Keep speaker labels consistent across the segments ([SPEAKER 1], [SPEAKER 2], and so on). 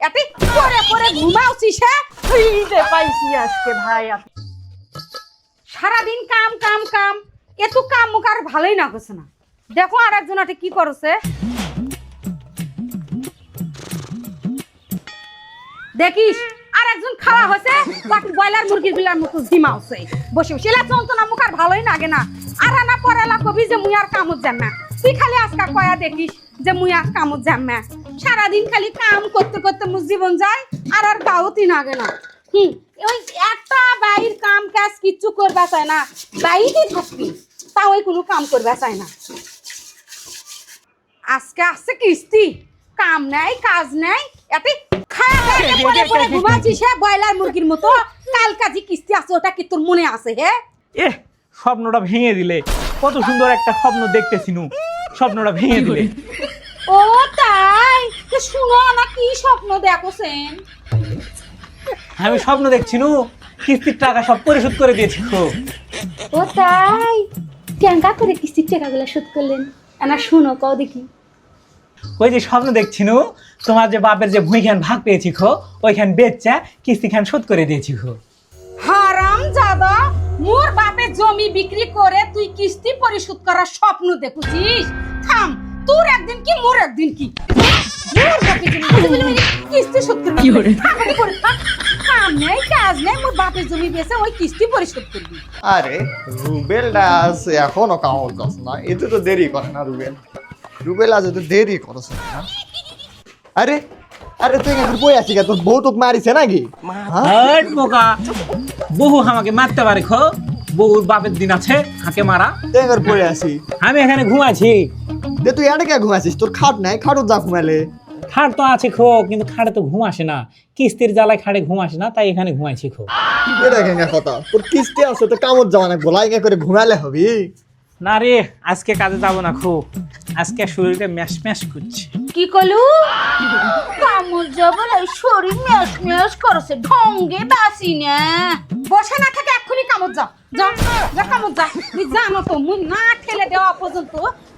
[SPEAKER 1] এতে পরে পরে ঘুমাওছিস হ্যাঁ
[SPEAKER 2] ফ্রিতে পাইছি আজকে ভাই।
[SPEAKER 1] সারাদিন কাম কাম কাম এত কাম মুখ আর ভালোই না করছে না। দেখো আর একজন আটে কি করছে দেখিস, আর একজন খাওয়া হয়েছে বাকি ব্রয়লার মুরগির বিলার মতো জিমাওছে বসে বসে। এলা যন্ত্রণা মুখ আর ভালোই লাগে না। আর আনা পরেলা কবি যে মুই আর কামত যাম না, তুই খালি আজকা কয়া দেখিস যে মুই আর কামত যাম না। সারাদিন খালি কাম করতে করতে মুর জীবন যায় আর আর গাওতি লাগে না। ওই একটা বাইর কাম কাজ কিচ্ছু করবা চায় না, বাইরে থাকবি তা ওই কোনো কাম করবা চায় না। আজকে আসছে কিস্তি, কাম নাই কাজ নাই, এতে ঘুমাচ্ছিস হ্যাঁ ব্রয়লার মুরগির মতো। কাল কাজী কিস্তি আছে, ওটা কি তোর মনে আছে? হ্যাঁ
[SPEAKER 3] এ স্বপ্নটা ভেঙে দিলে, কত সুন্দর একটা স্বপ্ন দেখতেছিনু, স্বপ্নটা ভেঙে দিলে।
[SPEAKER 1] ও তাই তো শুনো না, কি স্বপ্ন দেখোছেন?
[SPEAKER 3] আমি স্বপ্ন দেখছিনু কিস্তির টাকা সব পরিশোধ করে দিয়েছি।
[SPEAKER 1] ও তাই কেঙ্কা করে কিস্তির টাকাগুলো শোধ করলেন? না শুনো কও দেখি।
[SPEAKER 3] ওই যে স্বপ্ন দেখছিনু তোমার যে বাপের যে ভূমিখান ভাগ পেয়েছি খো, ওইখান বেচা কিস্তি খান শোধ করে দিয়েছি খো।
[SPEAKER 1] হারাম জাদা, মোর বাপের জমি বিক্রি করে তুই কিস্তি পরিশোধ করার স্বপ্ন দেখুছিস? থাম, তোর একদিন কি মোর একদিন কি। মোর বাপের জমি কিস্তি শোধ করবি কি করে? কাম নেই কাজ নেই, মোর বাপের জমি বেচে ওই কিস্তি পরিশোধ করবি।
[SPEAKER 4] আরে রুবেলটা আছে এখনো কামড় যাস না, এতে তো দেরি করে না রুবেল আজ তো দেরি করছে না। আরে আরে তুই এখন বই আছিস তোর বউ তোকে মারিছে নাকি?
[SPEAKER 3] হাট বোকা, বহু আমাকে মারতে পারে খো, বহুর বাপের দিন আছে হাকে মারা।
[SPEAKER 4] তুই এখন বই আসি,
[SPEAKER 3] আমি এখানে ঘুমাইছি।
[SPEAKER 4] দে তুই এটা কে ঘুমাছিস? তোর খাট নাই, খাটও যা ঘুমালে।
[SPEAKER 3] খাট তো আছে খো, কিন্তু খাটে তো ঘুম আসে না, কিস্তির জ্বালায় খাটে ঘুম আসে না, তাই এখানে ঘুমাইছি খো।
[SPEAKER 4] এটা কেন কথা? তোর কিস্তি আছে তো কামড় যাওয়া না, গোলাই করে ঘুমালে হবি
[SPEAKER 3] না রে, আজকে কাজে যাবো না খো, আজকে শরীরটা ম্যাশ ম্যাশ করছে।
[SPEAKER 1] কি কলু? কামড় যাবো না, শরীর ম্যাশ ম্যাশ করছে, ঢঙ্গে বাসি না। বসে না থাকে এক্ষুনি কামড় যা, যা যা কামড় যা। তুই জানো তো মুই না ঠেলে দেওয়া পর্যন্ত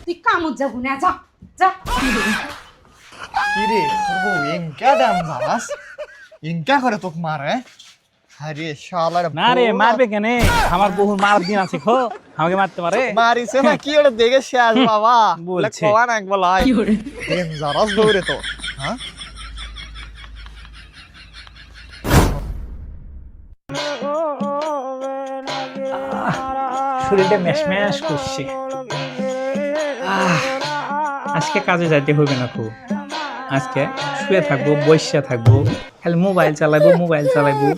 [SPEAKER 1] তুই কামড় যাবো না, যা যা।
[SPEAKER 4] কি রে তোর বউ ইনকা দাম জানাস? ইনকা করে তোকে মারে? আরে শালার
[SPEAKER 3] না রে, মারবে কেন? আমার বহুর মার দিন আছে খো, আমাকে মারতে পারে?
[SPEAKER 4] মারিছে না কি ওটা দেখে শেষ বাবা
[SPEAKER 3] বলছে।
[SPEAKER 4] কোয়ান এক বলাই দেন জারাস দৌড়ে তো। হ্যাঁ
[SPEAKER 3] শরীরটা ম্যাশ ম্যাশ করছে। আজকে কাজে যাইতে হবে না খুব, আজকে শুয়ে থাকবো, বসে থাকবো, খালি মোবাইল চালাইবো।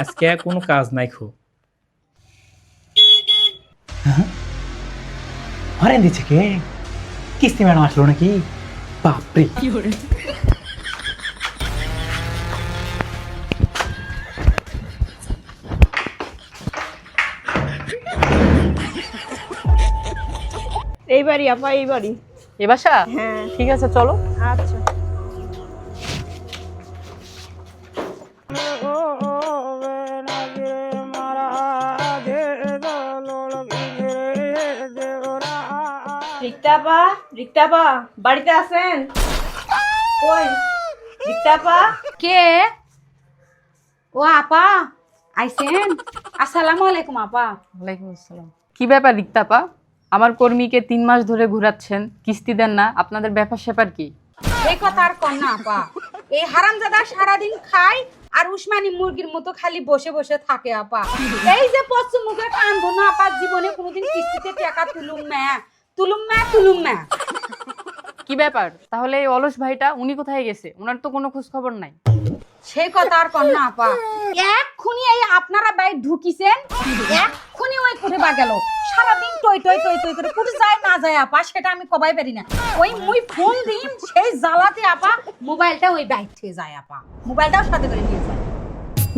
[SPEAKER 3] আজকে কোনো কাজ নাই খুব। হরেন দিচ্ছে কে? কিস্তি ম্যাডাম আসলো নাকি? বাপরে,
[SPEAKER 2] এই বাড়ি আপা, এই বাড়ি।
[SPEAKER 5] এ বাসা?
[SPEAKER 2] হ্যাঁ
[SPEAKER 5] ঠিক আছে চলো।
[SPEAKER 2] আচ্ছা। রিক্তাপা, রিক্তাপা বাড়িতে আছেন? কই রিক্তাপা?
[SPEAKER 1] কে? ও আপা আইছেন? আসসালামু আলাইকুম আপা।
[SPEAKER 5] ওয়ালাইকুম আসসালাম। কি ব্যাপার রিক্তাপা, আমার কর্মীকে 3 মাস ধরে ঘোরাচ্ছেন, কিস্তি দেন না, আপনাদের ব্যাপার স্যাপার কি?
[SPEAKER 1] এই কথা আর কর না আপা। এই হারামজাদা সারাদিন খায় আর উসমানি মুরগির মতো খালি বসে বসে থাকে আপা। এই যে পশ্চিম মুখে কানবো না আপা, জীবনে কোনোদিন কিস্তিতে টাকা তুলুম না।
[SPEAKER 5] কি ব্যাপার তাহলে? এই অলস ভাইটা উনি কোথায় গেছে? ওনার তো কোনো খোঁজ খবর নাই।
[SPEAKER 1] সেই কথা আর কর না আপা। এক্ষুনি এই আপনারা বাইরে ঢুকিছেন, এক্ষুনি ওই করে বা গেল। সারাদিন টই করে কোথায় যায় না যায় আপা সেটা আমি কবাই পারি না। ওই মুই ফোন দিন সেই জ্বালাতে আপা মোবাইলটা ওই বাইক থেকে যায় আপা, মোবাইলটাও সাথে করে নিয়ে যায়।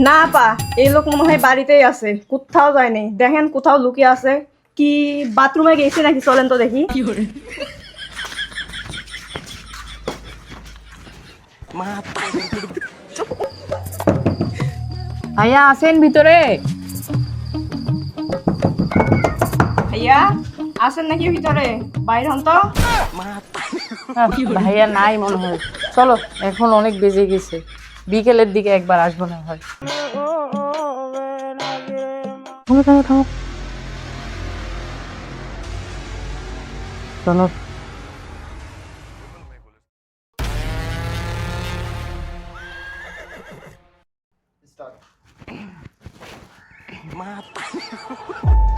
[SPEAKER 2] না আপা, এই লোক মনে হয় বাড়িতেই আছে, কোথাও যায়নি। দেখেন কোথাও লুকিয়ে আছে কি, বাথরুমে গেছে নাকি? চলেন তো দেখি।
[SPEAKER 5] ভাইয়া আসেন ভিতরে।
[SPEAKER 2] ভাইয়া আছেন নাকি ভিতরে? বাইর হন তো।
[SPEAKER 5] ভাইয়া নাই মনে হয়, চলো এখন অনেক বেজে গেছে, বিকেলের দিকে একবার আসবো না হয়। থামো থামো থামো, শোনো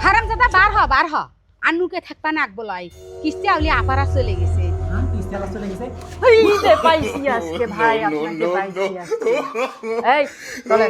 [SPEAKER 1] হারামজাদা বার হ আন্নুকে থাকবা না আকবো লাই কিস্তি আউলি আপারা চলে গেছে
[SPEAKER 2] এই যে পাইছি আজকে ভাই, আপনাকে পাইছি আজকে।
[SPEAKER 5] এই চলে